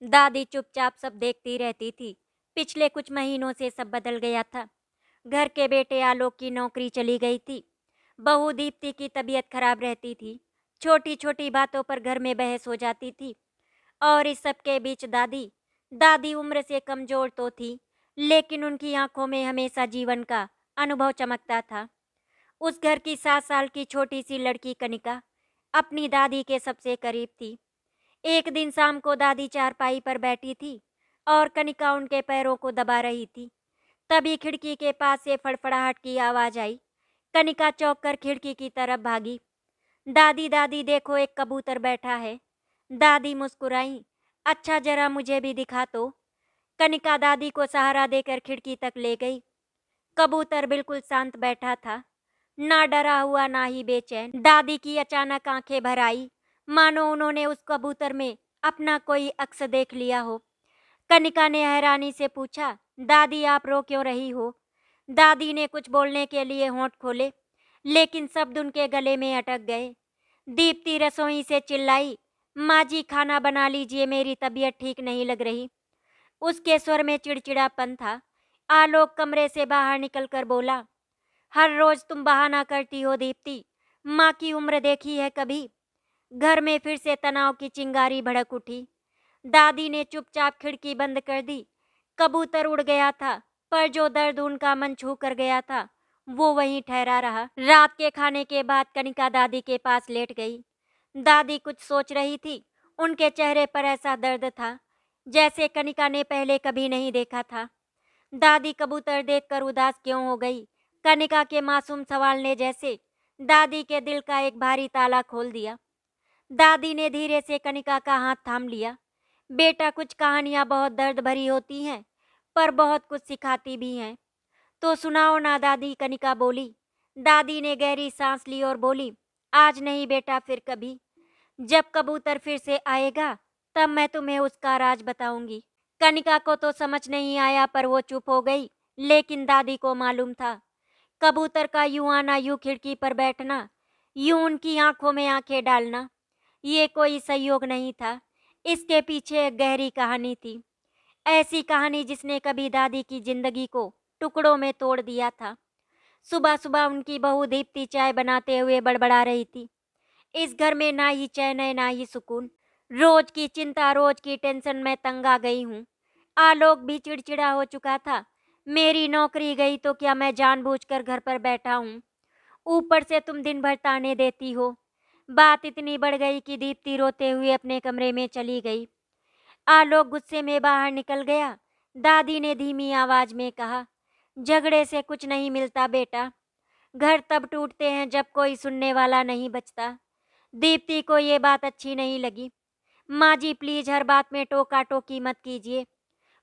दादी चुपचाप सब देखती रहती थी। पिछले कुछ महीनों से सब बदल गया था। घर के बेटे आलोक की नौकरी चली गई थी। बहू दीप्ति की तबीयत खराब रहती थी। छोटी छोटी बातों पर घर में बहस हो जाती थी। और इस सब के बीच दादी दादी उम्र से कमजोर तो थी, लेकिन उनकी आंखों में हमेशा जीवन का अनुभव चमकता था। उस घर की 7 साल की छोटी सी लड़की कनिका अपनी दादी के सबसे करीब थी। एक दिन शाम को दादी चारपाई पर बैठी थी और कनिका उनके पैरों को दबा रही थी। तभी खिड़की के पास से फड़फड़ाहट की आवाज आई। कनिका चौंक कर खिड़की की तरफ भागी। दादी दादी देखो, एक कबूतर बैठा है। दादी मुस्कुराई। अच्छा, जरा मुझे भी दिखा तो। कनिका दादी को सहारा देकर खिड़की तक ले गई। कबूतर बिल्कुल शांत बैठा था, ना डरा हुआ ना ही बेचैन। दादी की अचानक आंखें भर आई, मानो उन्होंने उस कबूतर में अपना कोई अक्स देख लिया हो। कनिका ने हैरानी से पूछा, दादी आप रो क्यों रही हो? दादी ने कुछ बोलने के लिए होंठ खोले, लेकिन शब्द उनके गले में अटक गए। दीप्ति रसोई से चिल्लाई, माँ जी खाना बना लीजिए, मेरी तबीयत ठीक नहीं लग रही। उसके स्वर में चिड़चिड़ापन था। आलोक कमरे से बाहर निकलकर बोला, हर रोज तुम बहाना करती हो दीप्ति, माँ की उम्र देखी है कभी? घर में फिर से तनाव की चिंगारी भड़क उठी। दादी ने चुपचाप खिड़की बंद कर दी। कबूतर उड़ गया था, पर जो दर्द उनका मन छू कर गया था वो वहीं ठहरा रहा। रात के खाने के बाद कनिका दादी के पास लेट गई। दादी कुछ सोच रही थी। उनके चेहरे पर ऐसा दर्द था जैसे कनिका ने पहले कभी नहीं देखा था। दादी कबूतर देखकर उदास क्यों हो गई? कनिका के मासूम सवाल ने जैसे दादी के दिल का एक भारी ताला खोल दिया। दादी ने धीरे से कनिका का हाथ थाम लिया। बेटा, कुछ कहानियां बहुत दर्द भरी होती हैं, पर बहुत कुछ सिखाती भी हैं। तो सुनाओ ना दादी, कनिका बोली। दादी ने गहरी सांस ली और बोली, आज नहीं बेटा, फिर कभी। जब कबूतर फिर से आएगा तब मैं तुम्हें उसका राज बताऊंगी। कनिका को तो समझ नहीं आया, पर वो चुप हो गई। लेकिन दादी को मालूम था, कबूतर का यूं आना, यूं खिड़की पर बैठना, यूं उनकी आंखों में आंखें डालना, ये कोई संयोग नहीं था। इसके पीछे एक गहरी कहानी थी। ऐसी कहानी जिसने कभी दादी की जिंदगी को टुकड़ों में तोड़ दिया था। सुबह सुबह उनकी बहू दीप्ति चाय बनाते हुए बड़बड़ा रही थी, इस घर में ना ही चैन है ना ही सुकून। रोज की चिंता, रोज की टेंशन में तंग आ गई हूँ। आलोक भी चिड़चिड़ा हो चुका था। मेरी नौकरी गई तो क्या मैं जानबूझकर घर पर बैठा हूँ? ऊपर से तुम दिन भर ताने देती हो। बात इतनी बढ़ गई कि दीप्ति रोते हुए अपने कमरे में चली गई। आलोक गुस्से में बाहर निकल गया। दादी ने धीमी आवाज में कहा, झगड़े से कुछ नहीं मिलता बेटा। घर तब टूटते हैं जब कोई सुनने वाला नहीं बचता। दीप्ति को ये बात अच्छी नहीं लगी। माँ जी प्लीज हर बात में टोका टोकी मत कीजिए,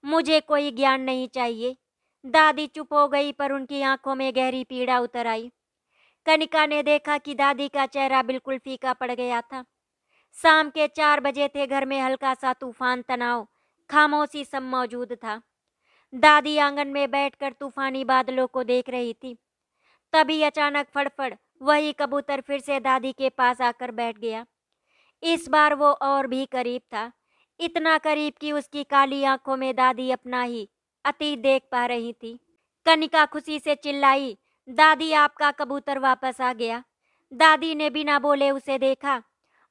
मुझे कोई ज्ञान नहीं चाहिए। दादी चुप हो गई, पर उनकी आंखों में गहरी पीड़ा उतर आई। कनिका ने देखा कि दादी का चेहरा बिल्कुल फीका पड़ गया था। शाम के 4 बजे थे। घर में हल्का सा तूफान, तनाव, खामोशी सब मौजूद था। दादी आंगन में बैठकर तूफानी बादलों को देख रही थी। तभी अचानक फड़फड़, वही कबूतर फिर से दादी के पास आकर बैठ गया। इस बार वो और भी करीब था, इतना करीब कि उसकी काली आंखों में दादी अपना ही अतीत देख पा रही थी। कनिका खुशी से चिल्लाई, दादी आपका कबूतर वापस आ गया। दादी ने बिना बोले उसे देखा।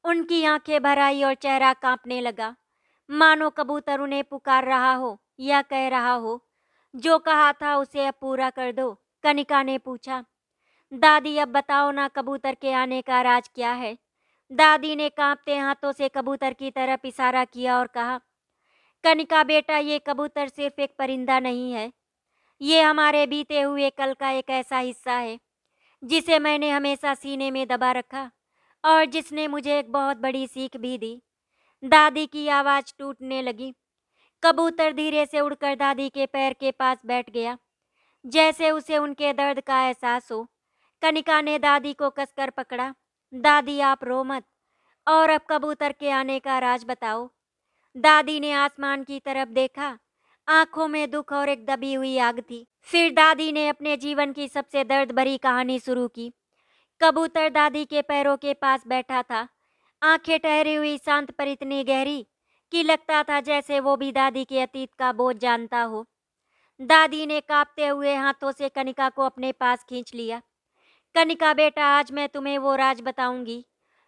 उनकी आंखें भर आई और चेहरा कांपने लगा, मानो कबूतर उन्हें पुकार रहा हो या कह रहा हो, जो कहा था उसे अब पूरा कर दो। कनिका ने पूछा, दादी अब बताओ ना, कबूतर के आने का राज क्या है? दादी ने कांपते हाथों से कबूतर की तरफ इशारा किया और कहा, कनिका बेटा, ये कबूतर सिर्फ एक परिंदा नहीं है, ये हमारे बीते हुए कल का एक ऐसा हिस्सा है जिसे मैंने हमेशा सीने में दबा रखा और जिसने मुझे एक बहुत बड़ी सीख भी दी। दादी की आवाज टूटने लगी। कबूतर धीरे से उड़कर दादी के पैर के पास बैठ गया, जैसे उसे उनके दर्द का एहसास हो। कनिका ने दादी को कसकर पकड़ा, दादी आप रो मत, और अब कबूतर के आने का राज बताओ। दादी ने आसमान की तरफ देखा। आंखों में दुख और एक दबी हुई आग थी। फिर दादी ने अपने जीवन की सबसे दर्द भरी कहानी शुरू की। कबूतर दादी के पैरों के पास बैठा था, आंखें ठहरी हुई, शांत पर इतनी गहरी कि लगता था जैसे वो भी दादी के अतीत का बोझ जानता हो। दादी ने कांपते हुए हाथों से कनिका को अपने पास खींच लिया। कनिका बेटा, आज मैं तुम्हें वो राज बताऊंगी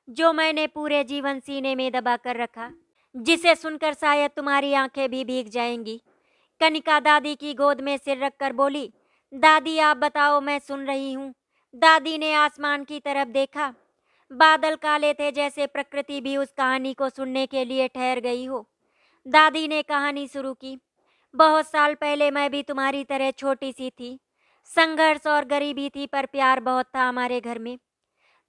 जो मैंने पूरे जीवन सीने में दबा कर रखा, जिसे सुनकर शायद तुम्हारी आंखें भी भीग जाएंगी। कनिका दादी की गोद में सिर रखकर बोली, दादी आप बताओ, मैं सुन रही हूँ। दादी ने आसमान की तरफ देखा। बादल काले थे, जैसे प्रकृति भी उस कहानी को सुनने के लिए ठहर गई हो। दादी ने कहानी शुरू की। बहुत साल पहले मैं भी तुम्हारी तरह छोटी सी थी। संघर्ष और गरीबी थी, पर प्यार बहुत था हमारे घर में।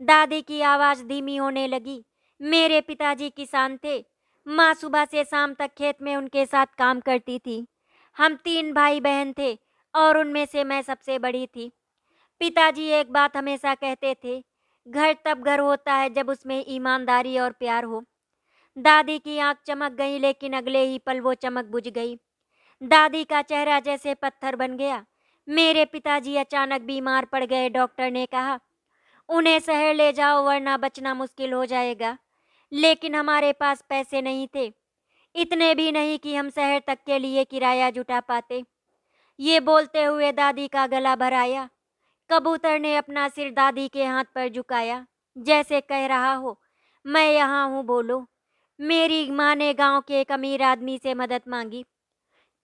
दादी की आवाज धीमी होने लगी। मेरे पिताजी किसान थे। माँ सुबह से शाम तक खेत में उनके साथ काम करती थी। हम 3 भाई बहन थे और उनमें से मैं सबसे बड़ी थी। पिताजी एक बात हमेशा कहते थे, घर तब घर होता है जब उसमें ईमानदारी और प्यार हो। दादी की आंख चमक गई, लेकिन अगले ही पल वो चमक बुझ गई। दादी का चेहरा जैसे पत्थर बन गया। मेरे पिताजी अचानक बीमार पड़ गए। डॉक्टर ने कहा, उन्हें शहर ले जाओ वरना बचना मुश्किल हो जाएगा। लेकिन हमारे पास पैसे नहीं थे, इतने भी नहीं कि हम शहर तक के लिए किराया जुटा पाते। ये बोलते हुए दादी का गला भर आया। कबूतर ने अपना सिर दादी के हाथ पर झुकाया, जैसे कह रहा हो, मैं यहाँ हूँ, बोलो। मेरी माँ ने गांव के एक अमीर आदमी से मदद मांगी।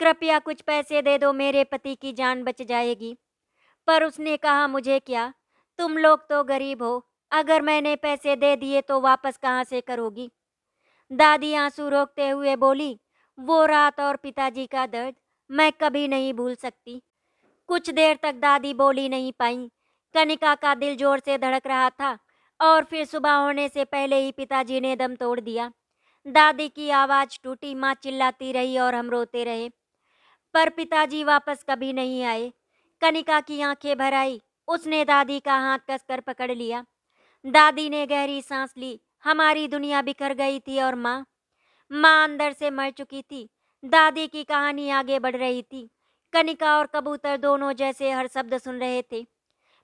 कृपया कुछ पैसे दे दो, मेरे पति की जान बच जाएगी। पर उसने कहा, मुझे क्या, तुम लोग तो गरीब हो। अगर मैंने पैसे दे दिए तो वापस कहाँ से करोगी? दादी आंसू रोकते हुए बोली, वो रात और पिताजी का दर्द मैं कभी नहीं भूल सकती। कुछ देर तक दादी बोली नहीं पाई। कनिका का दिल जोर से धड़क रहा था और फिर सुबह होने से पहले ही पिताजी ने दम तोड़ दिया। दादी की आवाज टूटी, माँ चिल्लाती रही और हम रोते रहे। पर पिताजी वापस कभी नहीं आए। कनिका की आंखें भर आई। उसने दादी का हाथ कसकर पकड़ लिया। दादी ने गहरी सांस ली। हमारी दुनिया बिखर गई थी और माँ अंदर से मर चुकी थी। दादी की कहानी आगे बढ़ रही थी। कनिका और कबूतर दोनों जैसे हर शब्द सुन रहे थे।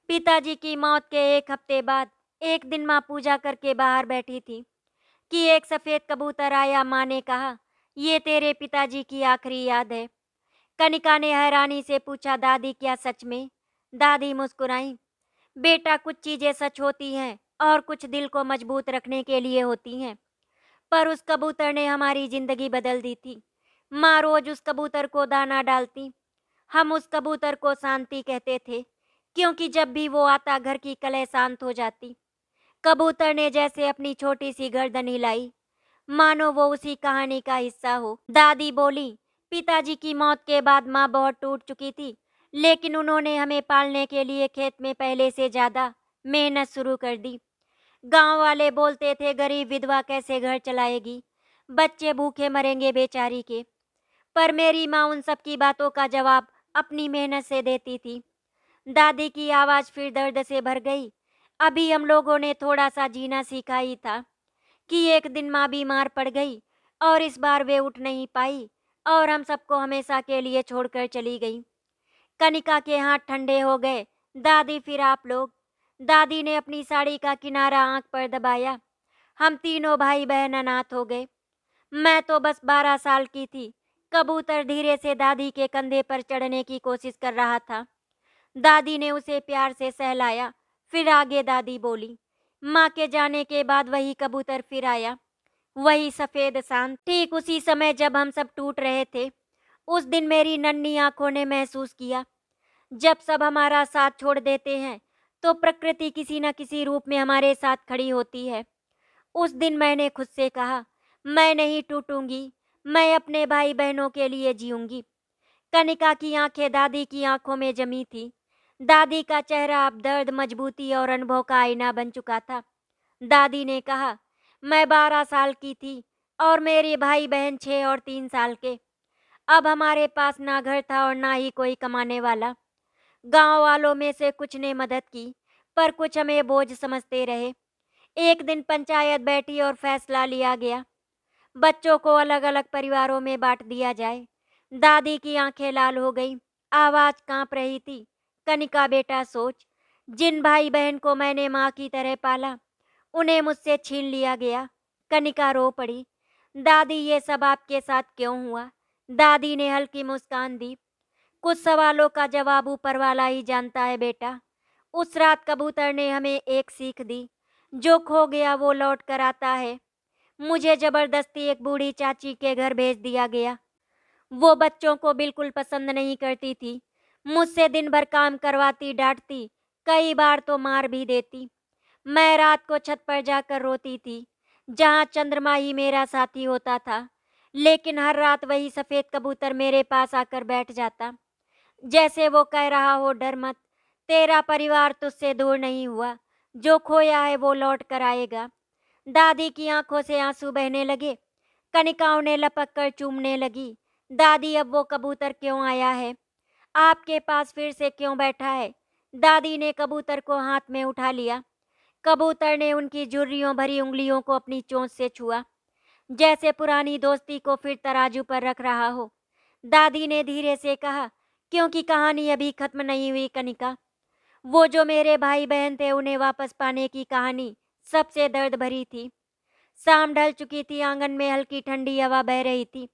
पिताजी की मौत के 1 हफ्ते बाद एक दिन माँ पूजा करके बाहर बैठी थी कि एक सफेद कबूतर आया। माँ ने कहा, ये तेरे पिताजी की आखिरी याद है। कनिका ने हैरानी से पूछा, दादी क्या सच में? दादी मुस्कुराई। बेटा, कुछ चीजें सच होती हैं और कुछ दिल को मजबूत रखने के लिए होती हैं। पर उस कबूतर ने हमारी जिंदगी बदल दी थी। माँ रोज उस कबूतर को दाना डालती। हम उस कबूतर को शांति कहते थे, क्योंकि जब भी वो आता घर की कलह शांत हो जाती। कबूतर ने जैसे अपनी छोटी सी गर्दन हिलाई, मानो वो उसी कहानी का हिस्सा हो। दादी बोली, पिताजी की मौत के बाद माँ बहुत टूट चुकी थी, लेकिन उन्होंने हमें पालने के लिए खेत में पहले से ज्यादा मेहनत शुरू कर दी। गांव वाले बोलते थे, गरीब विधवा कैसे घर चलाएगी, बच्चे भूखे मरेंगे बेचारी के। पर मेरी माँ उन सब की बातों का जवाब अपनी मेहनत से देती थी। दादी की आवाज फिर दर्द से भर गई। अभी हम लोगों ने थोड़ा सा जीना सीखा ही था कि एक दिन माँ बीमार पड़ गई और इस बार वे उठ नहीं पाई और हम सबको हमेशा के लिए छोड़कर चली गई। कनिका के हाथ ठंडे हो गए। दादी, फिर आप लोग? दादी ने अपनी साड़ी का किनारा आंख पर दबाया। हम तीनों भाई बहन अनाथ हो गए। मैं तो बस 12 साल की थी। कबूतर धीरे से दादी के कंधे पर चढ़ने की कोशिश कर रहा था। दादी ने उसे प्यार से सहलाया। फिर आगे दादी बोली, माँ के जाने के बाद वही कबूतर फिर आया, वही सफेद शांत। ठीक उसी समय जब हम सब टूट रहे थे, उस दिन मेरी नन्ही आंखों ने महसूस किया, जब सब हमारा साथ छोड़ देते हैं तो प्रकृति किसी न किसी रूप में हमारे साथ खड़ी होती है। उस दिन मैंने खुद से कहा, मैं नहीं टूटूंगी, मैं अपने भाई बहनों के लिए जीऊंगी। कनिका की आंखें दादी की आंखों में जमी थी। दादी का चेहरा अब दर्द, मजबूती और अनुभव का आईना बन चुका था। दादी ने कहा, मैं 12 साल की थी और मेरे भाई बहन 6 और 3 साल के। अब हमारे पास ना घर था और ना ही कोई कमाने वाला। गांव वालों में से कुछ ने मदद की, पर कुछ हमें बोझ समझते रहे। एक दिन पंचायत बैठी और फैसला लिया गया, बच्चों को अलग अलग परिवारों में बांट दिया जाए। दादी की आंखें लाल हो गई, आवाज कांप रही थी। कनिका बेटा सोच, जिन भाई बहन को मैंने माँ की तरह पाला, उन्हें मुझसे छीन लिया गया। कनिका रो पड़ी। दादी ये सब आपके साथ क्यों हुआ? दादी ने हल्की मुस्कान दी। कुछ सवालों का जवाब ऊपर वाला ही जानता है बेटा। उस रात कबूतर ने हमें एक सीख दी, जो खो गया वो लौट कर आता है। मुझे जबरदस्ती एक बूढ़ी चाची के घर भेज दिया गया। वो बच्चों को बिल्कुल पसंद नहीं करती थी। मुझसे दिन भर काम करवाती, डांटती, कई बार तो मार भी देती। मैं रात को छत पर जाकर रोती थी, जहाँ चंद्रमा ही मेरा साथी होता था। लेकिन हर रात वही सफेद कबूतर मेरे पास आकर बैठ जाता, जैसे वो कह रहा हो, डर मत, तेरा परिवार तुझसे दूर नहीं हुआ, जो खोया है वो लौट कर आएगा। दादी की आंखों से आंसू बहने लगे। कनिका उन्हें लपक कर चूमने लगी। दादी, अब वो कबूतर क्यों आया है? आपके पास फिर से क्यों बैठा है? दादी ने कबूतर को हाथ में उठा लिया। कबूतर ने उनकी झुर्रियों भरी उंगलियों को अपनी चोंच से छुआ, जैसे पुरानी दोस्ती को फिर तराजू पर रख रहा हो। दादी ने धीरे से कहा, क्योंकि कहानी अभी खत्म नहीं हुई कनिका। वो जो मेरे भाई बहन थे, उन्हें वापस पाने की कहानी सबसे दर्द भरी थी। शाम ढल चुकी थी, आंगन में हल्की ठंडी हवा बह रही थी।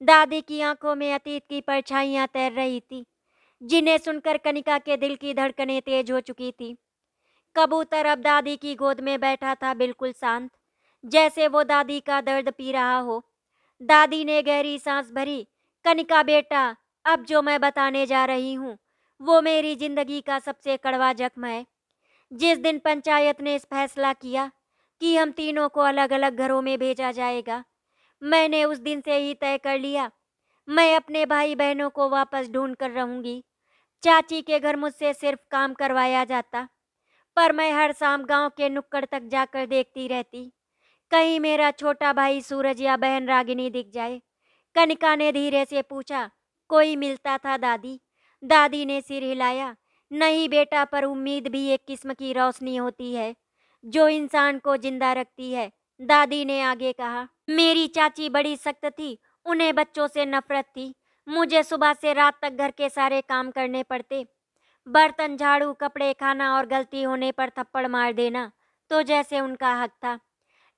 दादी की आंखों में अतीत की परछाइयां तैर रही थी, जिन्हें सुनकर कनिका के दिल की धड़कनें तेज हो चुकी थी। कबूतर अब दादी की गोद में बैठा था, बिल्कुल शांत, जैसे वो दादी का दर्द पी रहा हो। दादी ने गहरी सांस भरी। कनिका बेटा, अब जो मैं बताने जा रही हूँ, वो मेरी जिंदगी का सबसे कड़वा जख्म है। जिस दिन पंचायत ने इस फैसला किया कि हम तीनों को अलग अलग घरों में भेजा जाएगा, मैंने उस दिन से ही तय कर लिया, मैं अपने भाई बहनों को वापस ढूंढ कर रहूंगी। चाची के घर मुझसे सिर्फ काम करवाया जाता, पर मैं हर शाम गांव के नुक्कड़ तक जाकर देखती रहती, कहीं मेरा छोटा भाई सूरज या बहन रागिनी दिख जाए। कनिका ने धीरे से पूछा, कोई मिलता था दादी? दादी ने सिर हिलाया। नहीं बेटा, पर उम्मीद भी एक किस्म की रोशनी होती है, जो इंसान को जिंदा रखती है। दादी ने आगे कहा, मेरी चाची बड़ी सख्त थी, उन्हें बच्चों से नफरत थी। मुझे सुबह से रात तक घर के सारे काम करने पड़ते, बर्तन, झाड़ू, कपड़े, खाना, और गलती होने पर थप्पड़ मार देना तो जैसे उनका हक था।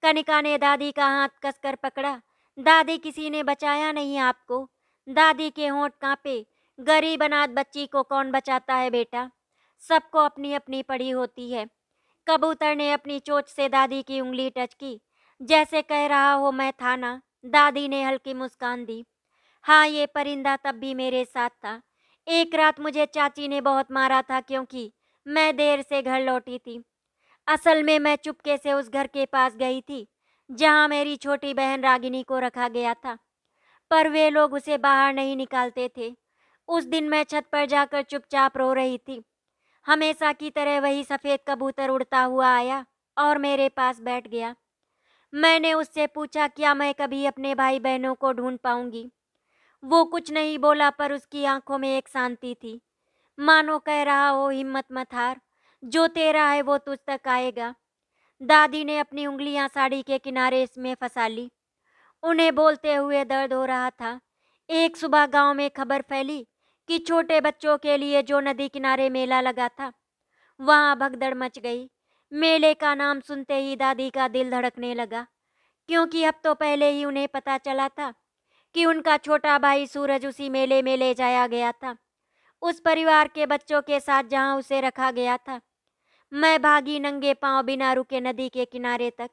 कनिका ने दादी का हाथ कसकर पकड़ा। दादी, किसी ने बचाया नहीं आपको? दादी के होंठ कांपे। गरीब अनाथ बच्ची को कौन बचाता है बेटा? सबको अपनी अपनी पड़ी होती है। कबूतर ने अपनी चोंच से दादी की उंगली टच की, जैसे कह रहा हो, मैं था ना। दादी ने हल्की मुस्कान दी। हाँ, ये परिंदा तब भी मेरे साथ था। एक रात मुझे चाची ने बहुत मारा था, क्योंकि मैं देर से घर लौटी थी। असल में मैं चुपके से उस घर के पास गई थी, जहाँ मेरी छोटी बहन रागिनी को रखा गया था, पर वे लोग उसे बाहर नहीं निकालते थे। उस दिन मैं छत पर जाकर चुपचाप रो रही थी। हमेशा की तरह वही सफेद कबूतर उड़ता हुआ आया और मेरे पास बैठ गया। मैंने उससे पूछा, क्या मैं कभी अपने भाई बहनों को ढूंढ पाऊंगी? वो कुछ नहीं बोला, पर उसकी आंखों में एक शांति थी, मानो कह रहा हो, हिम्मत मत हार, जो तेरा है वो तुझ तक आएगा। दादी ने अपनी उंगलियां साड़ी के किनारे इसमें फंसा ली। उन्हें बोलते हुए दर्द हो रहा था। एक सुबह गांव में खबर फैली कि छोटे बच्चों के लिए जो नदी किनारे मेला लगा था, वहां भगदड़ मच गई। मेले का नाम सुनते ही दादी का दिल धड़कने लगा, क्योंकि अब तो पहले ही उन्हें पता चला था कि उनका छोटा भाई सूरज उसी मेले में ले जाया गया था, उस परिवार के बच्चों के साथ जहां उसे रखा गया था। मैं भागी नंगे पांव, बिना रुके नदी के किनारे तक।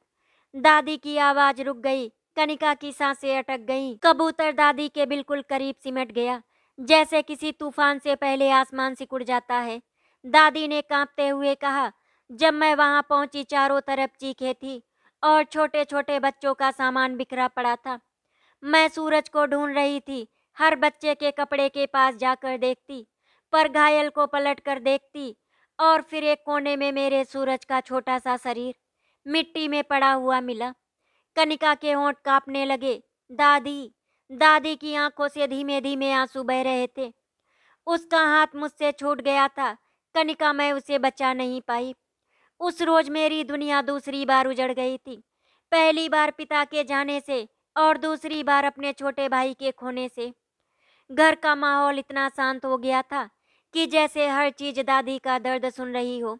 दादी की आवाज रुक गई। कनिका की सांसें अटक गईं। कबूतर दादी के बिल्कुल करीब सिमट गया, जैसे किसी तूफान से पहले आसमान सिकुड़ जाता है। दादी ने कांपते हुए कहा, जब मैं वहां पहुंची, चारों तरफ चीखें थी और छोटे छोटे बच्चों का सामान बिखरा पड़ा था। मैं सूरज को ढूंढ रही थी, हर बच्चे के कपड़े के पास जाकर देखती, पर घायल को पलट कर देखती, और फिर एक कोने में मेरे सूरज का छोटा सा शरीर मिट्टी में पड़ा हुआ मिला। कनिका के होंठ कांपने लगे। दादी, दादी की आंखों से धीमे धीमे आंसू बह रहे थे। उसका हाथ मुझसे छूट गया था। कनिका, मैं उसे बचा नहीं पाई। उस रोज मेरी दुनिया दूसरी बार उजड़ गई थी। पहली बार पिता के जाने से, और दूसरी बार अपने छोटे भाई के खोने से। घर का माहौल इतना शांत हो गया था कि जैसे हर चीज दादी का दर्द सुन रही हो।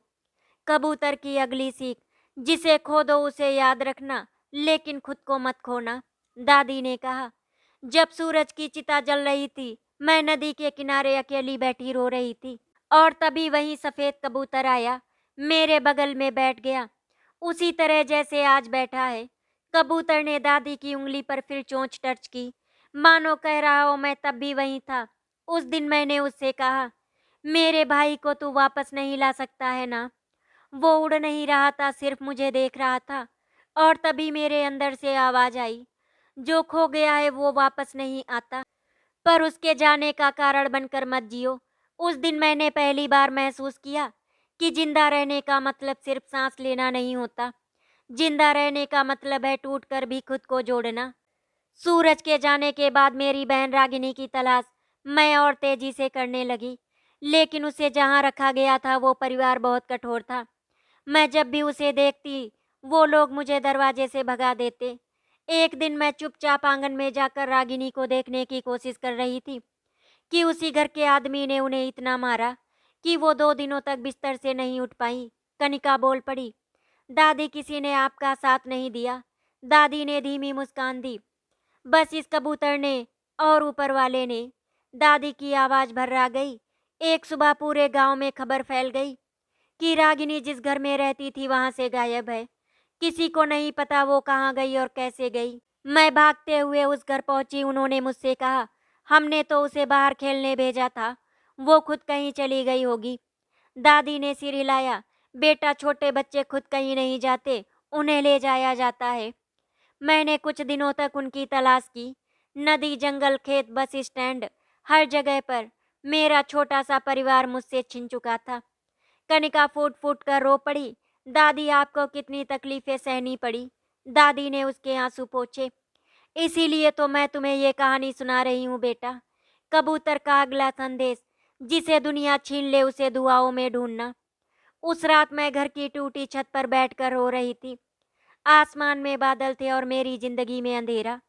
कबूतर की अगली सीख, जिसे खो दो उसे याद रखना, लेकिन खुद को मत खोना। दादी ने कहा। जब सूरज की चिता जल रही थी, मैं नदी के किनारे अकेली बैठी रो रही थी और तभी वहीं सफेद कबूतर आया, मेरे बगल में बैठ गया, उसी तरह जैसे आज बैठा है। कबूतर ने दादी की उंगली पर फिर चोंच टच की, मानो कह रहा हो मैं तब भी वहीं था। उस दिन मैंने उससे कहा, मेरे भाई को तू वापस नहीं ला सकता है ना। वो उड़ नहीं रहा था, सिर्फ मुझे देख रहा था। और तभी मेरे अंदर से आवाज आई, जो खो गया है वो वापस नहीं आता, पर उसके जाने का कारण बनकर मत जियो। उस दिन मैंने पहली बार महसूस किया कि जिंदा रहने का मतलब सिर्फ सांस लेना नहीं होता। जिंदा रहने का मतलब है टूटकर भी खुद को जोड़ना। सूरज के जाने के बाद मेरी बहन रागिनी की तलाश मैं और तेजी से करने लगी, लेकिन उसे जहाँ रखा गया था वो परिवार बहुत कठोर था। मैं जब भी उसे देखती, वो लोग मुझे दरवाजे से भगा देते। एक दिन मैं चुपचाप आंगन में जाकर रागिनी को देखने की कोशिश कर रही थी कि उसी घर के आदमी ने उन्हें इतना मारा कि वो 2 दिनों तक बिस्तर से नहीं उठ पाई। कनिका बोल पड़ी, दादी किसी ने आपका साथ नहीं दिया। दादी ने धीमी मुस्कान दी, बस इस कबूतर ने और ऊपर वाले ने। दादी की आवाज भर्रा गई। एक सुबह पूरे गांव में खबर फैल गई कि रागिनी जिस घर में रहती थी वहां से गायब है। किसी को नहीं पता वो कहाँ गई और कैसे गई। मैं भागते हुए उस घर पहुंची। उन्होंने मुझसे कहा, हमने तो उसे बाहर खेलने भेजा था, वो खुद कहीं चली गई होगी। दादी ने सिर हिलाया, बेटा छोटे बच्चे खुद कहीं नहीं जाते, उन्हें ले जाया जाता है। मैंने कुछ दिनों तक उनकी तलाश की, नदी, जंगल, खेत, बस स्टैंड, हर जगह पर। मेरा छोटा सा परिवार मुझसे छिन चुका था। कनिका फूट फूट कर रो पड़ी, दादी आपको कितनी तकलीफें सहनी पड़ी। दादी ने उसके आंसू पोंछे। इसीलिए तो मैं तुम्हें ये कहानी सुना रही हूँ बेटा। कबूतर का अगला संदेश, जिसे दुनिया छीन ले उसे दुआओं में ढूंढना। उस रात मैं घर की टूटी छत पर बैठकर रो रही थी। आसमान में बादल थे और मेरी जिंदगी में अंधेरा।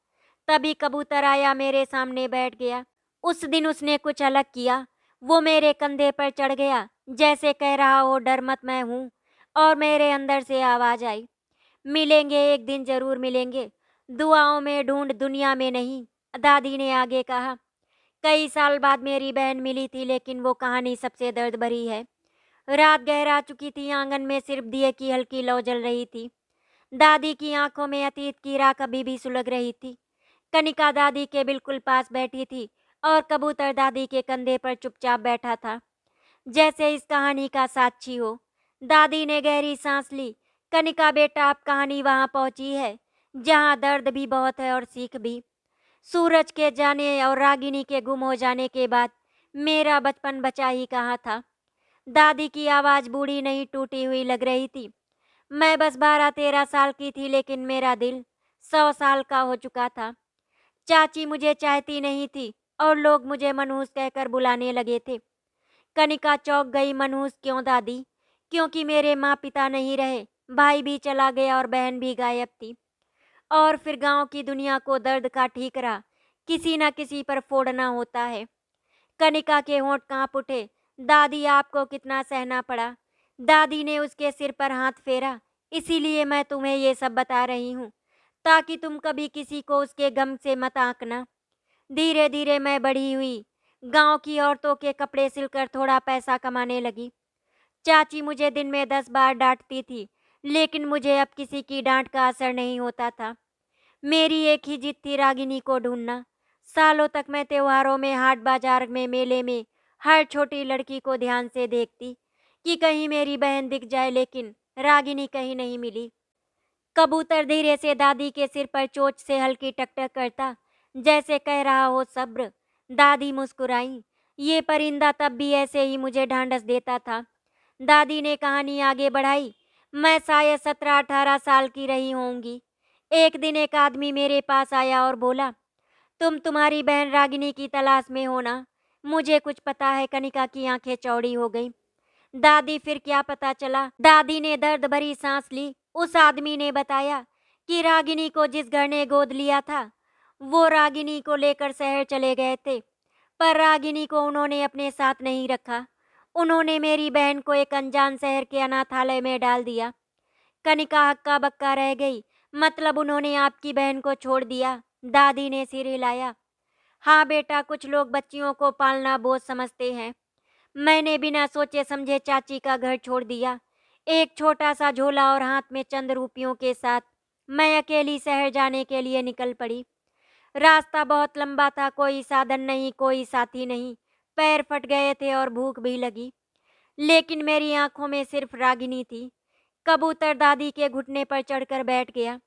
तभी कबूतर आया, मेरे सामने बैठ गया। उस दिन उसने कुछ अलग किया। वो मेरे कंधे पर चढ़ गया, जैसे कह रहा हो डर मत, मैं हूँ। और मेरे अंदर से आवाज आई, मिलेंगे एक दिन, जरूर मिलेंगे, दुआओं में ढूंढ, दुनिया में नहीं। दादी ने आगे कहा, कई साल बाद मेरी बहन मिली थी, लेकिन वो कहानी सबसे दर्द भरी है। रात गहरा चुकी थी, आंगन में सिर्फ दिए की हल्की लौ जल रही थी। दादी की आंखों में अतीत की राख अभी भी सुलग रही थी। कनिका दादी के बिल्कुल पास बैठी थी और कबूतर दादी के कंधे पर चुपचाप बैठा था, जैसे इस कहानी का साक्षी हो। दादी ने गहरी सांस ली। कनिका बेटा, अब कहानी वहां पहुंची है जहां दर्द भी बहुत है और सीख भी। सूरज के जाने और रागिनी के गुम हो जाने के बाद मेरा बचपन बचा ही कहाँ था। दादी की आवाज बूढ़ी नहीं, टूटी हुई लग रही थी। मैं बस 12-13 साल की थी, लेकिन मेरा दिल 100 साल का हो चुका था। चाची मुझे चाहती नहीं थी और लोग मुझे मनहूस कहकर बुलाने लगे थे। कनिका चौंक गई, मनहूस क्यों दादी? क्योंकि मेरे माँ पिता नहीं रहे, भाई भी चला गया और बहन भी गायब थी। और फिर गांव की दुनिया को दर्द का ठीकरा किसी न किसी पर फोड़ना होता है। कनिका के होंठ कांप उठे। दादी आपको कितना सहना पड़ा। दादी ने उसके सिर पर हाथ फेरा। इसीलिए मैं तुम्हें ये सब बता रही हूँ, ताकि तुम कभी किसी को उसके गम से मत आंकना। धीरे धीरे मैं बड़ी हुई, गांव की औरतों के कपड़े सिलकर थोड़ा पैसा कमाने लगी। चाची मुझे दिन में 10 बार डांटती थी, लेकिन मुझे अब किसी की डांट का असर नहीं होता था। मेरी एक ही जिद थी, रागिनी को ढूंढना। सालों तक मैं त्योहारों में, हाट बाजार में, मेले में हर छोटी लड़की को ध्यान से देखती कि कहीं मेरी बहन दिख जाए, लेकिन रागिनी कहीं नहीं मिली। कबूतर धीरे से दादी के सिर पर चोंच से हल्की टकटक करता, जैसे कह रहा हो सब्र। दादी मुस्कुराई। ये परिंदा तब भी ऐसे ही मुझे ढांढस देता था। दादी ने कहानी आगे बढ़ाई। मैं शायद 17-18 साल की रही होंगी। एक दिन एक आदमी मेरे पास आया और बोला, तुम तुम्हारी बहन रागिनी की तलाश में हो ना? मुझे कुछ पता है। कनिका की आंखें चौड़ी हो गई। दादी फिर क्या पता चला? दादी ने दर्द भरी सांस ली। उस आदमी ने बताया कि रागिनी को जिस घर ने गोद लिया था, वो रागिनी को लेकर शहर चले गए थे, पर रागिनी को उन्होंने अपने साथ नहीं रखा। उन्होंने मेरी बहन को एक अनजान शहर के अनाथालय में डाल दिया। कनिका हक्का बक्का रह गई। मतलब उन्होंने आपकी बहन को छोड़ दिया? दादी ने सिर हिलाया। हाँ बेटा, कुछ लोग बच्चियों को पालना बोझ समझते हैं। मैंने बिना सोचे समझे चाची का घर छोड़ दिया। एक छोटा सा झोला और हाथ में चंद रुपयों के साथ मैं अकेली शहर जाने के लिए निकल पड़ी। रास्ता बहुत लंबा था, कोई साधन नहीं, कोई साथी नहीं। पैर फट गए थे और भूख भी लगी। लेकिन मेरी आंखों में सिर्फ रागिनी थी। कबूतर दादी के घुटने पर चढ़कर बैठ गया,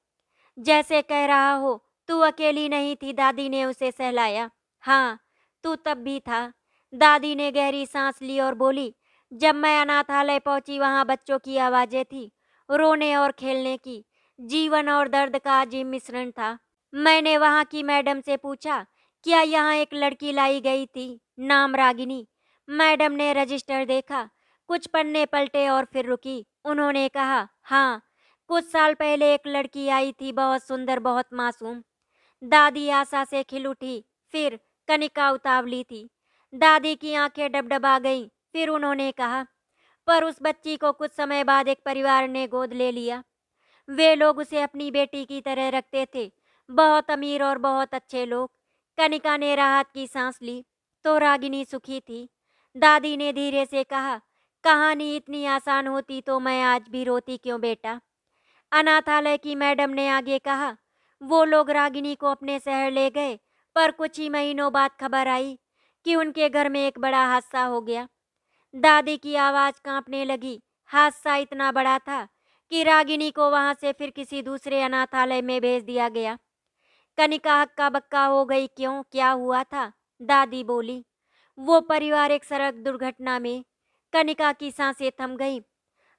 जैसे कह रहा हो, तू अकेली नहीं थी। दादी ने उसे सहलाया। हाँ, तू तब भी था। दादी ने गहरी सांस ली और बोली, जब मैं अनाथालय पहुंची वहां बच्चों की आवाजें थी, रोने और खेलने की। जीवन और दर्द का अजीब मिश्रण था। मैंने वहां की मैडम से पूछा, क्या यहाँ एक लड़की लाई गई थी, नाम रागिनी? मैडम ने रजिस्टर देखा, कुछ पन्ने पलटे और फिर रुकी। उन्होंने कहा, हाँ, कुछ साल पहले एक लड़की आई थी, बहुत सुंदर, बहुत मासूम। दादी आशा से खिल उठी। फिर कनिका उतावली थी। दादी की आंखें डबडबा गईं। फिर उन्होंने कहा, पर उस बच्ची को कुछ समय बाद एक परिवार ने गोद ले लिया। वे लोग उसे अपनी बेटी की तरह रखते थे, बहुत अमीर और बहुत अच्छे लोग। कनिका ने राहत की सांस ली। तो रागिनी सुखी थी? दादी ने धीरे से कहा, कहानी इतनी आसान होती तो मैं आज भी रोती क्यों बेटा? अनाथालय की मैडम ने आगे कहा, वो लोग रागिनी को अपने शहर ले गए, पर कुछ ही महीनों बाद खबर आई कि उनके घर में एक बड़ा हादसा हो गया। दादी की आवाज कांपने लगी। हादसा इतना बड़ा था कि रागिनी को वहां से फिर किसी दूसरे अनाथालय में भेज दिया गया। कनिका हक्का बक्का हो गई। क्यों, क्या हुआ था? दादी बोली, वो परिवार एक सड़क दुर्घटना में। कनिका की सांसें थम गईं।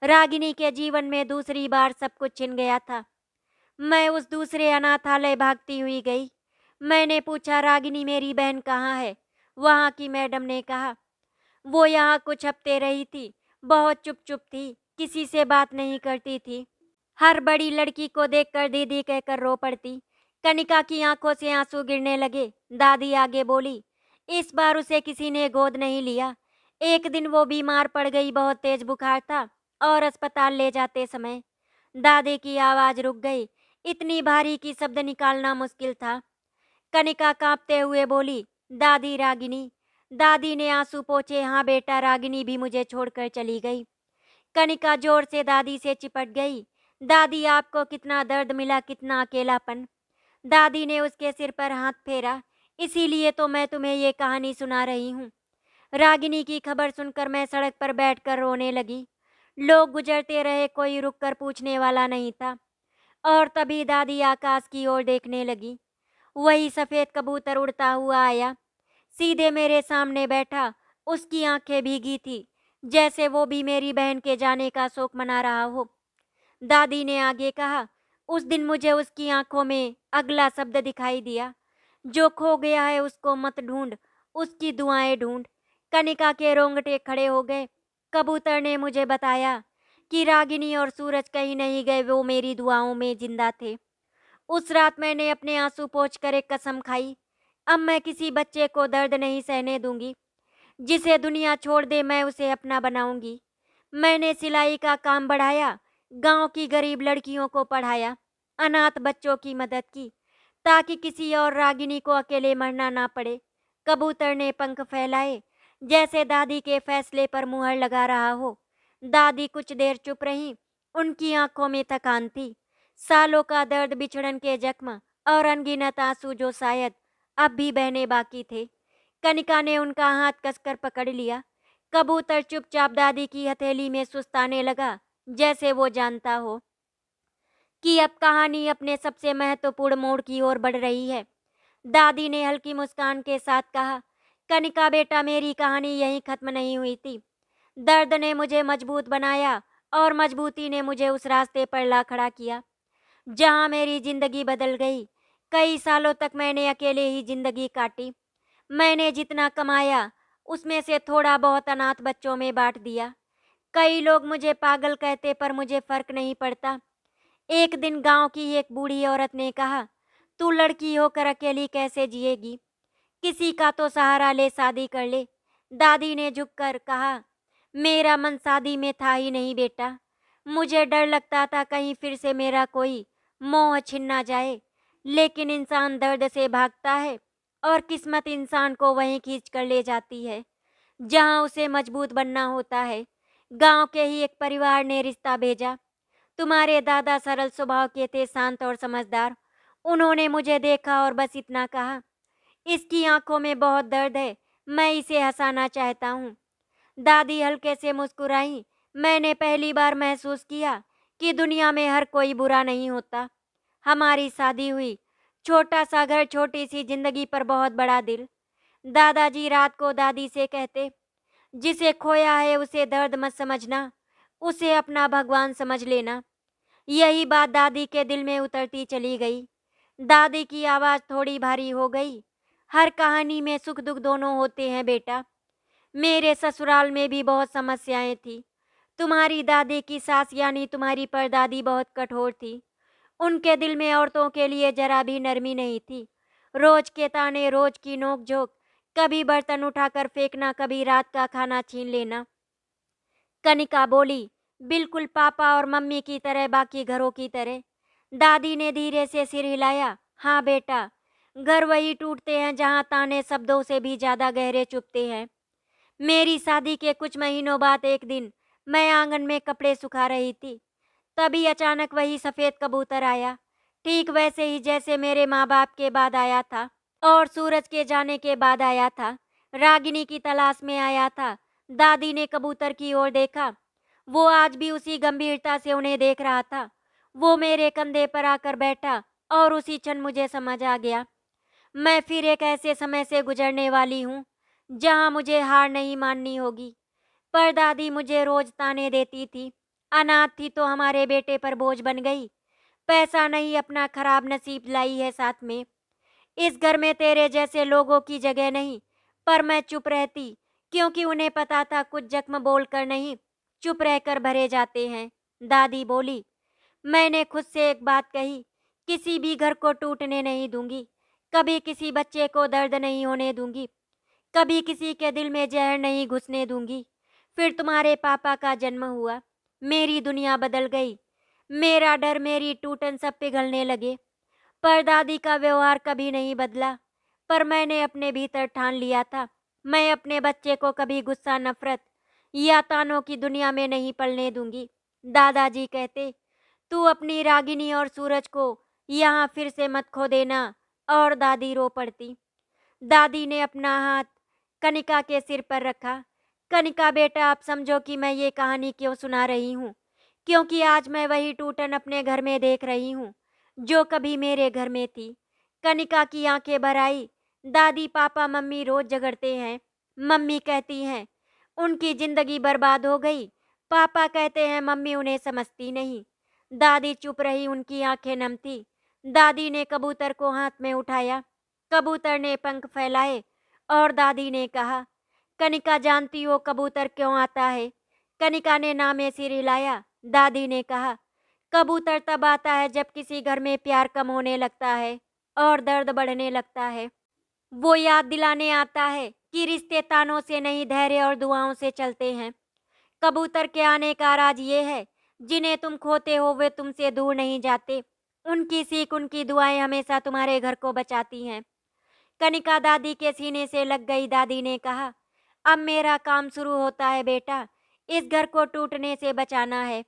रागिनी के जीवन में दूसरी बार सब कुछ छिन गया था। मैं उस दूसरे अनाथालय भागती हुई गई। मैंने पूछा, रागिनी मेरी बहन कहाँ है? वहाँ की मैडम ने कहा, वो यहाँ कुछ हफ्ते रही थी, बहुत चुप चुप थी, किसी से बात नहीं करती थी। हर बड़ी लड़की को देखकर दीदी कहकर रो पड़ती। कनिका की आंखों से आंसू गिरने लगे। दादी आगे बोली, इस बार उसे किसी ने गोद नहीं लिया। एक दिन वो बीमार पड़ गई, बहुत तेज बुखार था और अस्पताल ले जाते समय दादी की आवाज रुक गई। इतनी भारी कि शब्द निकालना मुश्किल था। कनिका कांपते हुए बोली, दादी, रागिनी। दादी ने आंसू पोंछे। हाँ बेटा, रागिनी भी मुझे छोड़कर चली गई। कनिका जोर से दादी से चिपट गई। दादी, आपको कितना दर्द मिला, कितना अकेलापन। दादी ने उसके सिर पर हाथ फेरा। इसीलिए तो मैं तुम्हें ये कहानी सुना रही हूँ। रागिनी की खबर सुनकर मैं सड़क पर बैठकर रोने लगी। लोग गुजरते रहे, कोई रुककर पूछने वाला नहीं था। और तभी दादी आकाश की ओर देखने लगी। वही सफेद कबूतर उड़ता हुआ आया, सीधे मेरे सामने बैठा। उसकी आंखें भीगी थी, जैसे वो भी मेरी बहन के जाने का शोक मना रहा हो। दादी ने आगे कहा, उस दिन मुझे उसकी आंखों में अगला शब्द दिखाई दिया, जो खो गया है उसको मत ढूंढ, उसकी दुआएं ढूंढ। कनिका के रोंगटे खड़े हो गए। कबूतर ने मुझे बताया कि रागिनी और सूरज कहीं नहीं गए, वो मेरी दुआओं में जिंदा थे। उस रात मैंने अपने आंसू पोंछकर एक कसम खाई, अब मैं किसी बच्चे को दर्द नहीं सहने दूंगी। जिसे दुनिया छोड़ दे, मैं उसे अपना बनाऊंगी। मैंने सिलाई का काम बढ़ाया, गांव की गरीब लड़कियों को पढ़ाया, अनाथ बच्चों की मदद की, ताकि किसी और रागिनी को अकेले मरना ना पड़े। कबूतर ने पंख फैलाए, जैसे दादी के फैसले पर मुहर लगा रहा हो। दादी कुछ देर चुप रहीं। उनकी आंखों में थकान थी, सालों का दर्द, बिछड़न के जख्म और अनगिनत आंसू जो शायद अब भी बहने बाकी थे। कनिका ने उनका हाथ कसकर पकड़ लिया। कबूतर चुपचाप दादी की हथेली में सुस्ताने लगा, जैसे वो जानता हो कि अब कहानी अपने सबसे महत्वपूर्ण मोड़ की ओर बढ़ रही है। दादी ने हल्की मुस्कान के साथ कहा, कनिका बेटा, मेरी कहानी यहीं खत्म नहीं हुई थी। दर्द ने मुझे मजबूत बनाया और मजबूती ने मुझे उस रास्ते पर ला खड़ा किया जहां मेरी जिंदगी बदल गई। कई सालों तक मैंने अकेले ही जिंदगी काटी। मैंने जितना कमाया उसमें से थोड़ा बहुत अनाथ बच्चों में बांट दिया। कई लोग मुझे पागल कहते, पर मुझे फर्क नहीं पड़ता। एक दिन गांव की एक बूढ़ी औरत ने कहा, तू लड़की होकर अकेली कैसे जिएगी? किसी का तो सहारा ले, शादी कर ले। दादी ने झुककर कहा, मेरा मन शादी में था ही नहीं बेटा। मुझे डर लगता था कहीं फिर से मेरा कोई मोह छिन ना जाए। लेकिन इंसान दर्द से भागता है और किस्मत इंसान को वहीं खींच कर ले जाती है जहां उसे मजबूत बनना होता है। गांव के ही एक परिवार ने रिश्ता भेजा। तुम्हारे दादा सरल स्वभाव के थे, शांत और समझदार। उन्होंने मुझे देखा और बस इतना कहा, इसकी आंखों में बहुत दर्द है, मैं इसे हंसाना चाहता हूँ। दादी हल्के से मुस्कुराई। मैंने पहली बार महसूस किया कि दुनिया में हर कोई बुरा नहीं होता। हमारी शादी हुई। छोटा सा घर, छोटी सी जिंदगी पर बहुत बड़ा दिल। दादाजी रात को दादी से कहते, जिसे खोया है उसे दर्द मत समझना, उसे अपना भगवान समझ लेना। यही बात दादी के दिल में उतरती चली गई। दादी की आवाज़ थोड़ी भारी हो गई। हर कहानी में सुख दुख दोनों होते हैं बेटा। मेरे ससुराल में भी बहुत समस्याएं थी। तुम्हारी दादी की सास यानी तुम्हारी परदादी बहुत कठोर थी। उनके दिल में औरतों के लिए जरा भी नरमी नहीं थी। रोज के ताने, रोज की नोक झोंक, कभी बर्तन उठाकर फेंकना, कभी रात का खाना छीन लेना। कनिका बोली, बिल्कुल पापा और मम्मी की तरह, बाकी घरों की तरह। दादी ने धीरे से सिर हिलाया। हाँ बेटा, घर वही टूटते हैं जहाँ ताने शब्दों से भी ज्यादा गहरे चुभते हैं। मेरी शादी के कुछ महीनों बाद एक दिन मैं आंगन में कपड़े सुखा रही थी, तभी अचानक वही सफेद कबूतर आया, ठीक वैसे ही जैसे मेरे माँ बाप के बाद आया था और सूरज के जाने के बाद आया था। रागिनी की तलाश में आया था। दादी ने कबूतर की ओर देखा। वो आज भी उसी गंभीरता से उन्हें देख रहा था। वो मेरे कंधे पर आकर बैठा और उसी क्षण मुझे समझ आ गया, मैं फिर एक ऐसे समय से गुजरने वाली हूँ जहाँ मुझे हार नहीं माननी होगी। परदादी मुझे रोज ताने देती थी, अनाथ थी तो हमारे बेटे पर बोझ बन गई। पैसा नहीं, अपना खराब नसीब लाई है साथ में। इस घर में तेरे जैसे लोगों की जगह नहीं। पर मैं चुप रहती, क्योंकि उन्हें पता था कुछ जख्म बोलकर नहीं, चुप रहकर भरे जाते हैं। दादी बोली, मैंने खुद से एक बात कही, किसी भी घर को टूटने नहीं दूंगी, कभी किसी बच्चे को दर्द नहीं होने दूंगी, कभी किसी के दिल में जहर नहीं घुसने दूंगी। फिर तुम्हारे पापा का जन्म हुआ, मेरी दुनिया बदल गई। मेरा डर, मेरी टूटन सब पिघलने लगे। परदादी का व्यवहार कभी नहीं बदला, पर मैंने अपने भीतर ठान लिया था, मैं अपने बच्चे को कभी गुस्सा, नफरत या तानों की दुनिया में नहीं पलने दूंगी। दादाजी कहते, तू अपनी रागिनी और सूरज को यहाँ फिर से मत खो देना। और दादी रो पड़ती। दादी ने अपना हाथ कनिका के सिर पर रखा। कनिका बेटा, आप समझो कि मैं ये कहानी क्यों सुना रही हूँ, क्योंकि आज मैं वही टूटन अपने घर में देख रही हूँ जो कभी मेरे घर में थी। कनिका की आंखें भर आई। दादी, पापा मम्मी रोज झगड़ते हैं। मम्मी कहती हैं उनकी जिंदगी बर्बाद हो गई। पापा कहते हैं मम्मी उन्हें समझती नहीं। दादी चुप रही, उनकी आंखें नम थी। दादी ने कबूतर को हाथ में उठाया। कबूतर ने पंख फैलाए और दादी ने कहा, कनिका जानती हो कबूतर क्यों आता है? कनिका ने ना में सिर हिलाया। दादी ने कहा, कबूतर तब आता है जब किसी घर में प्यार कम होने लगता है और दर्द बढ़ने लगता है। वो याद दिलाने आता है कि रिश्ते तानों से नहीं, धैर्य और दुआओं से चलते हैं। कबूतर के आने का राज ये है, जिन्हें तुम खोते हो वे तुमसे दूर नहीं जाते। उनकी सीख, उनकी दुआएं हमेशा तुम्हारे घर को बचाती हैं। कनिका दादी के सीने से लग गई। दादी ने कहा, अब मेरा काम शुरू होता है बेटा, इस घर को टूटने से बचाना है।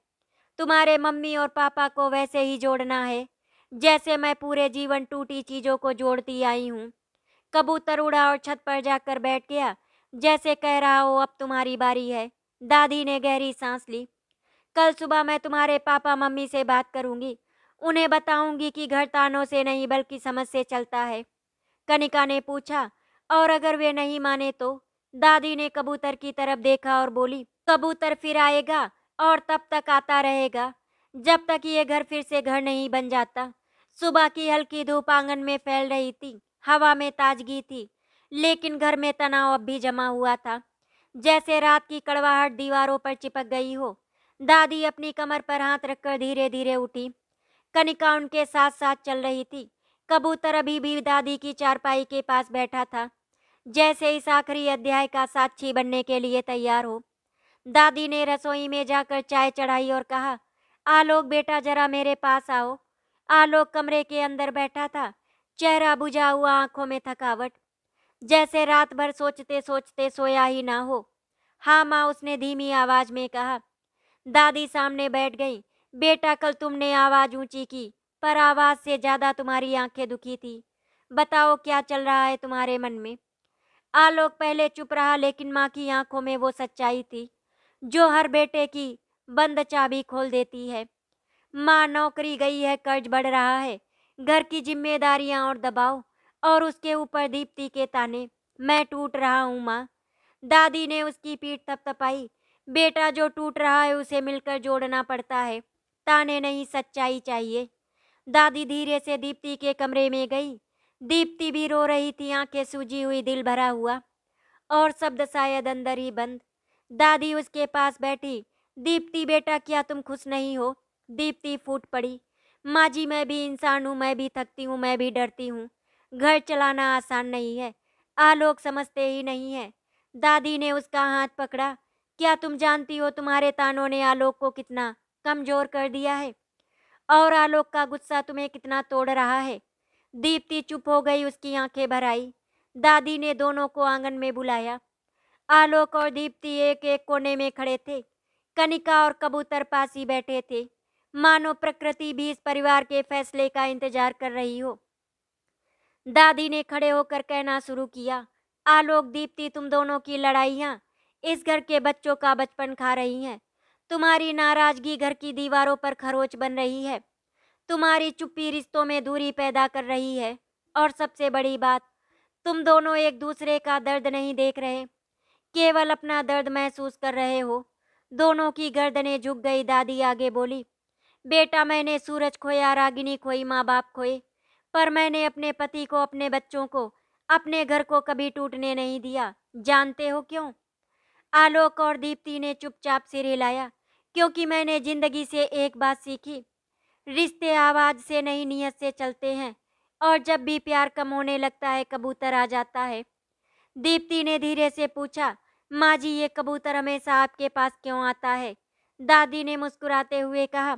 तुम्हारे मम्मी और पापा को वैसे ही जोड़ना है जैसे मैं पूरे जीवन टूटी चीजों को जोड़ती आई हूँ। कबूतर उड़ा और छत पर जाकर बैठ गया, जैसे कह रहा हो अब तुम्हारी बारी है। दादी ने गहरी सांस ली। कल सुबह मैं तुम्हारे पापा मम्मी से बात करूंगी, उन्हें बताऊंगी कि घर तानों से नहीं बल्कि समझ से चलता है। कनिका ने पूछा, और अगर वे नहीं माने तो? दादी ने कबूतर की तरफ देखा और बोली, कबूतर फिर आएगा और तब तक आता रहेगा जब तक ये घर फिर से घर नहीं बन जाता। सुबह की हल्की धूप आंगन में फैल रही थी, हवा में ताजगी थी, लेकिन घर में तनाव अब भी जमा हुआ था, जैसे रात की कड़वाहट दीवारों पर चिपक गई हो। दादी अपनी कमर पर हाथ रखकर धीरे धीरे उठी। कनिका उनके साथ साथ चल रही थी। कबूतर अभी भी दादी की चारपाई के पास बैठा था, जैसे इस आखिरी अध्याय का साक्षी बनने के लिए तैयार हो। दादी ने रसोई में जाकर चाय चढ़ाई और कहा, आलोक बेटा, जरा मेरे पास आओ। आलोक कमरे के अंदर बैठा था, चेहरा बुझा हुआ, आंखों में थकावट, जैसे रात भर सोचते सोचते सोया ही ना हो। हाँ माँ, उसने धीमी आवाज में कहा। दादी सामने बैठ गई। बेटा, कल तुमने आवाज ऊंची की, पर आवाज से ज्यादा तुम्हारी आंखें दुखी थी। बताओ क्या चल रहा है तुम्हारे मन में। आलोक पहले चुप रहा, लेकिन माँ की आंखों में वो सच्चाई थी जो हर बेटे की बंद चाबी खोल देती है। माँ, नौकरी गई है, कर्ज बढ़ रहा है, घर की जिम्मेदारियां और दबाव, और उसके ऊपर दीप्ति के ताने। मैं टूट रहा हूँ माँ। दादी ने उसकी पीठ थपथपाई। बेटा, जो टूट रहा है उसे मिलकर जोड़ना पड़ता है, ताने नहीं, सच्चाई चाहिए। दादी धीरे से दीप्ति के कमरे में गई। दीप्ति भी रो रही थी, आंखें सूजी हुई, दिल भरा हुआ, और शब्द शायद अंदर ही बंद। दादी उसके पास बैठी। दीप्ति बेटा, क्या तुम खुश नहीं हो? दीप्ति फूट पड़ी। माँ जी, मैं भी इंसान हूँ, मैं भी थकती हूँ, मैं भी डरती हूँ। घर चलाना आसान नहीं है, आलोक समझते ही नहीं है। दादी ने उसका हाथ पकड़ा। क्या तुम जानती हो तुम्हारे तानों ने आलोक को कितना कमजोर कर दिया है, और आलोक का गुस्सा तुम्हें कितना तोड़ रहा है? दीप्ति चुप हो गई, उसकी आंखें भर आई। दादी ने दोनों को आंगन में बुलाया। आलोक और दीप्ति एक एक कोने में खड़े थे। कनिका और कबूतर पास ही बैठे थे, मानो प्रकृति भी इस परिवार के फैसले का इंतजार कर रही हो। दादी ने खड़े होकर कहना शुरू किया। आलोक, दीप्ति, तुम दोनों की लड़ाइयाँ इस घर के बच्चों का बचपन खा रही हैं। तुम्हारी नाराजगी घर की दीवारों पर खरोच बन रही है। तुम्हारी चुप्पी रिश्तों में दूरी पैदा कर रही है। और सबसे बड़ी बात, तुम दोनों एक दूसरे का दर्द नहीं देख रहे, केवल अपना दर्द महसूस कर रहे हो। दोनों की गर्दनें झुक गई। दादी आगे बोली। बेटा, मैंने सूरज खोया, रागिनी खोई, माँ बाप खोए, पर मैंने अपने पति को, अपने बच्चों को, अपने घर को कभी टूटने नहीं दिया। जानते हो क्यों? आलोक और दीप्ति ने चुपचाप सिर हिलाया। क्योंकि मैंने जिंदगी से एक बात सीखी, रिश्ते आवाज से नहीं, नियत से चलते हैं, और जब भी प्यार कम होने लगता है, कबूतर आ जाता है। दीप्ति ने धीरे से पूछा। माँ जी, ये कबूतर हमेशा आपके पास क्यों आता है? दादी ने मुस्कुराते हुए कहा।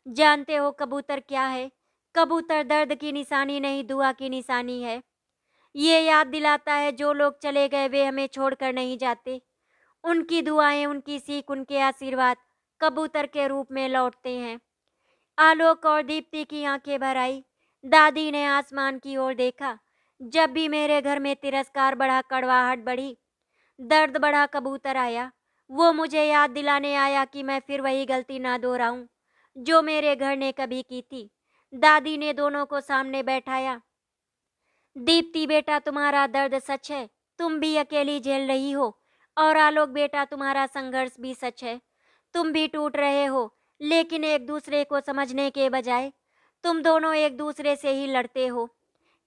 जानते हो कबूतर क्या है? कबूतर दर्द की निशानी नहीं, दुआ की निशानी है। ये याद दिलाता है जो लोग चले गए वे हमें छोड़कर नहीं जाते। उनकी दुआएं, उनकी सीख, उनके आशीर्वाद कबूतर के रूप में लौटते हैं। आलोक और दीप्ति की आंखें भर आई। दादी ने आसमान की ओर देखा। जब भी मेरे घर में तिरस्कार बढ़ा, कड़वाहट बढ़ी, दर्द बढ़ा, कबूतर आया। वो मुझे याद दिलाने आया कि मैं फिर वही गलती ना दोहराऊं जो मेरे घर ने कभी की थी। दादी ने दोनों को सामने बैठाया। दीप्ति बेटा, तुम्हारा दर्द सच है, तुम भी अकेली झेल रही हो, और आलोक बेटा, तुम्हारा संघर्ष भी सच है, तुम भी टूट रहे हो, लेकिन एक दूसरे को समझने के बजाय तुम दोनों एक दूसरे से ही लड़ते हो।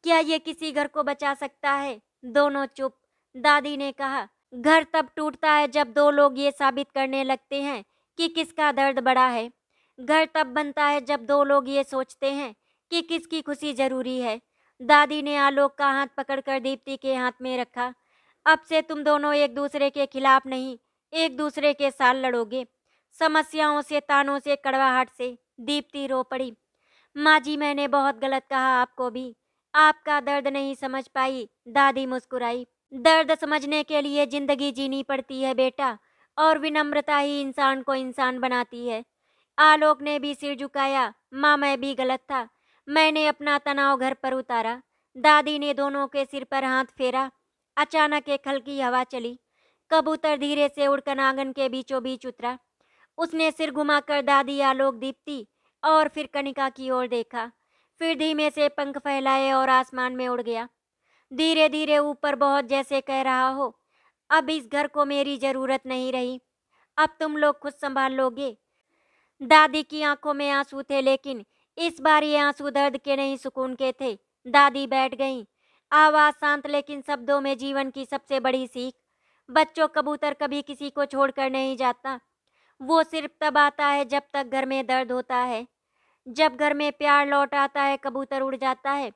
क्या ये किसी घर को बचा सकता है? दोनों चुप। दादी ने कहा, घर तब टूटता है जब दो लोग ये साबित करने लगते हैं कि किसका दर्द बड़ा है। घर तब बनता है जब दो लोग ये सोचते हैं कि किसकी खुशी जरूरी है। दादी ने आलोक का हाथ पकड़कर दीप्ति के हाथ में रखा। अब से तुम दोनों एक दूसरे के खिलाफ नहीं, एक दूसरे के साथ लड़ोगे, समस्याओं से, तानों से, कड़वाहट से। दीप्ति रो पड़ी। माँ जी, मैंने बहुत गलत कहा, आपको भी आपका दर्द नहीं समझ पाई। दादी मुस्कुराई। दर्द समझने के लिए जिंदगी जीनी पड़ती है बेटा, और विनम्रता ही इंसान को इंसान बनाती है। आलोक ने भी सिर झुकाया। माँ, मैं भी गलत था, मैंने अपना तनाव घर पर उतारा। दादी ने दोनों के सिर पर हाथ फेरा। अचानक एक हल्की हवा चली। कबूतर धीरे से उड़कर आंगन के बीचों बीच उतरा। उसने सिर घुमाकर दादी, आलोक, दीप्ति और फिर कनिका की ओर देखा। फिर धीमे से पंख फैलाए और आसमान में उड़ गया। धीरे धीरे ऊपर, बहुत जैसे कह रहा हो, अब इस घर को मेरी जरूरत नहीं रही, अब तुम लोग खुद संभाल लोगे। दादी की आंखों में आंसू थे, लेकिन इस बार ये आंसू दर्द के नहीं, सुकून के थे। दादी बैठ गईं। आवाज शांत, लेकिन शब्दों में जीवन की सबसे बड़ी सीख। बच्चों, कबूतर कभी किसी को छोड़कर नहीं जाता। वो सिर्फ तब आता है जब तक घर में दर्द होता है। जब घर में प्यार लौट आता है, कबूतर उड़ जाता है।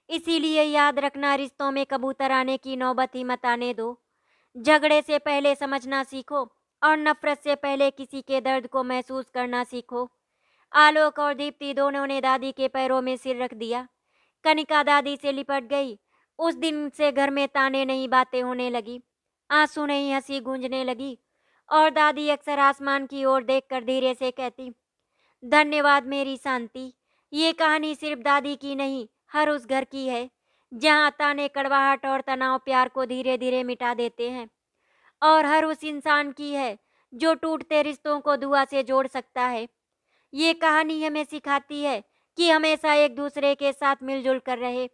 इसीलिए याद रखना, रिश्तों में कबूतर आने की नौबत ही मत आने दो। झगड़े से पहले समझना सीखो, और नफरत से पहले किसी के दर्द को महसूस करना सीखो। आलोक और दीप्ति दोनों ने दादी के पैरों में सिर रख दिया। कनिका दादी से लिपट गई। उस दिन से घर में ताने नहीं बातें होने लगी, आंसू नहीं हंसी गूंजने लगी। और दादी अक्सर आसमान की ओर देखकर धीरे से कहती, धन्यवाद मेरी शांति। ये कहानी सिर्फ दादी की नहीं, हर उस घर की है जहाँ ताने कड़वाहट और तनाव प्यार को धीरे धीरे मिटा देते हैं। और हर उस इंसान की है जो टूटते रिश्तों को दुआ से जोड़ सकता है। ये कहानी हमें सिखाती है कि हमेशा एक दूसरे के साथ मिलजुल कर रहे।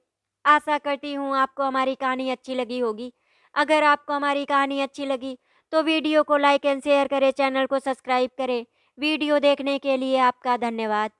आशा करती हूँ आपको हमारी कहानी अच्छी लगी होगी। अगर आपको हमारी कहानी अच्छी लगी तो वीडियो को लाइक एंड शेयर करें, चैनल को सब्सक्राइब करें। वीडियो देखने के लिए आपका धन्यवाद।